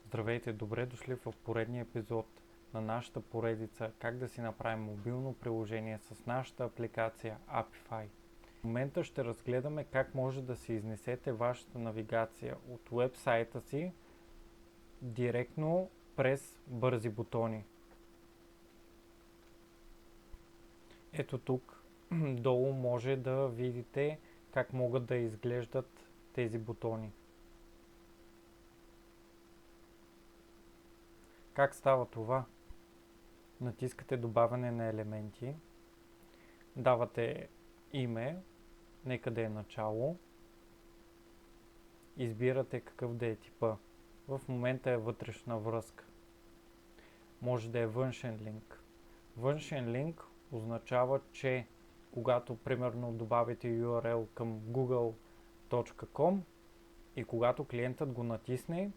Здравейте, добре дошли в поредния епизод на нашата поредица как да си направим мобилно приложение с нашата апликация Apify. В момента ще разгледаме как може да си изнесете вашата навигация от уебсайта си директно през бързи бутони. Ето тук долу може да видите как могат да изглеждат тези бутони. Как става това? Натискате добавяне на елементи, давате име, нека да е начало, избирате какъв да е типа. В момента е вътрешна връзка. Може да е външен линк. Външен линк означава, че когато примерно добавите URL към google.com и когато клиентът го натисне,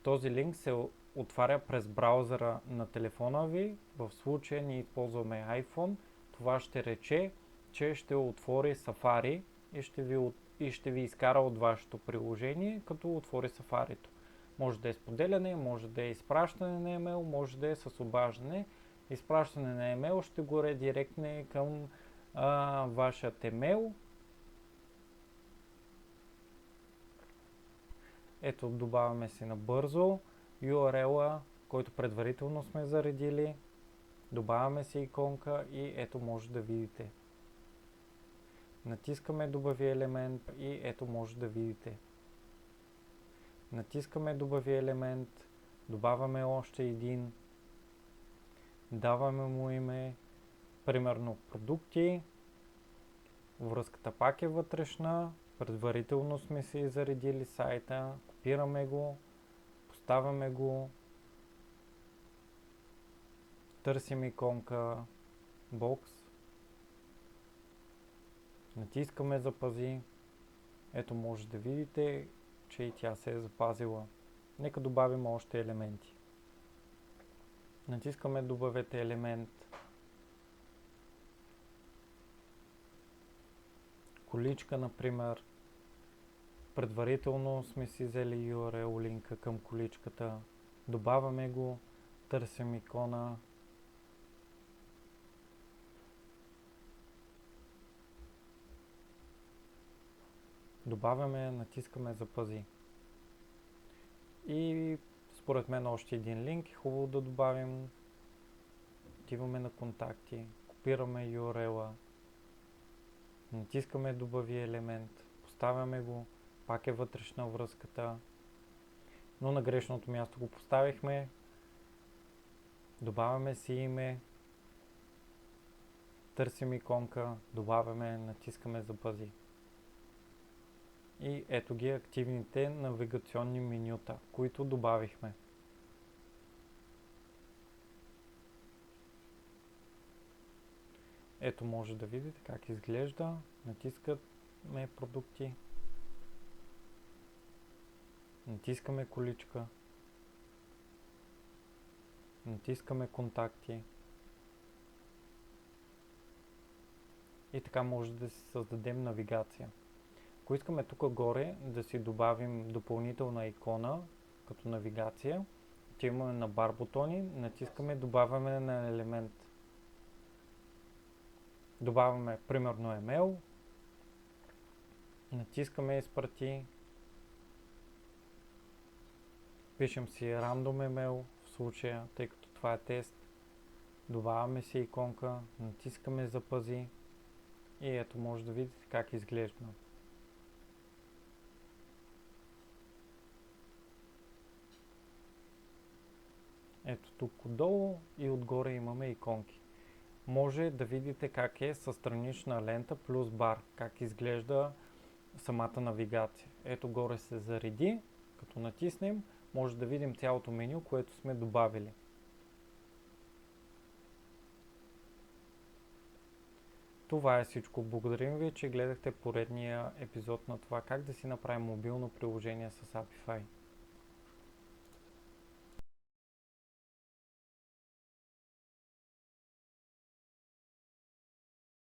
този линк се отваря през браузъра на телефона ви. В случая ние използваме iPhone. Това ще рече, че ще отвори Safari и ще ви изкара от вашето приложение, като отвори Safari-то. Може да е споделяне, може да е изпращане на емейл, може да е с обаждане. Изпращане на емейл ще го редиректне към вашият емейл. Ето, добавяме си набързо URL-а, който предварително сме заредили. Добавяме си иконка и ето може да видите. Натискаме добави елемент и ето може да видите. Натискаме добави елемент, добавяме още един, даваме му име, примерно продукти, връзката пак е вътрешна, предварително сме си заредили сайта, копираме го, поставяме го, търсим иконка, бокс, натискаме запази, ето може да видите, че и тя се е запазила. Нека добавим още елементи. Натискаме добавете елемент, количка например, предварително сме си взели URL линка към количката, добавяме го, търсим икона, добавяме, натискаме запази. И според мен още един линк е хубаво да добавим. Отиваме на контакти, копираме URL-а, натискаме добави елемент, поставяме го, пак е вътрешна връзката, но на грешното място го поставихме, добавяме си име, търсим иконка, добавяме, натискаме запази. И ето ги активните навигационни менюта, които добавихме. Ето може да видите как изглежда. Натискаме продукти. Натискаме количка. Натискаме контакти. И така може да си създадем навигация. Ако искаме тук горе да си добавим допълнителна икона като навигация, отиваме на бар бутони, натискаме добавяме на елемент. Добавяме примерно емейл, натискаме изпрати, пишем си random емейл в случая, тъй като това е тест, добавяме си иконка, натискаме запази и ето може да видите как изглежда. Ето тук отдолу и отгоре имаме иконки. Може да видите как е със странична лента плюс бар, как изглежда самата навигация. Ето горе се зареди, като натиснем, може да видим цялото меню, което сме добавили. Това е всичко. Благодарим ви, че гледахте поредния епизод на това как да си направим мобилно приложение с Apify.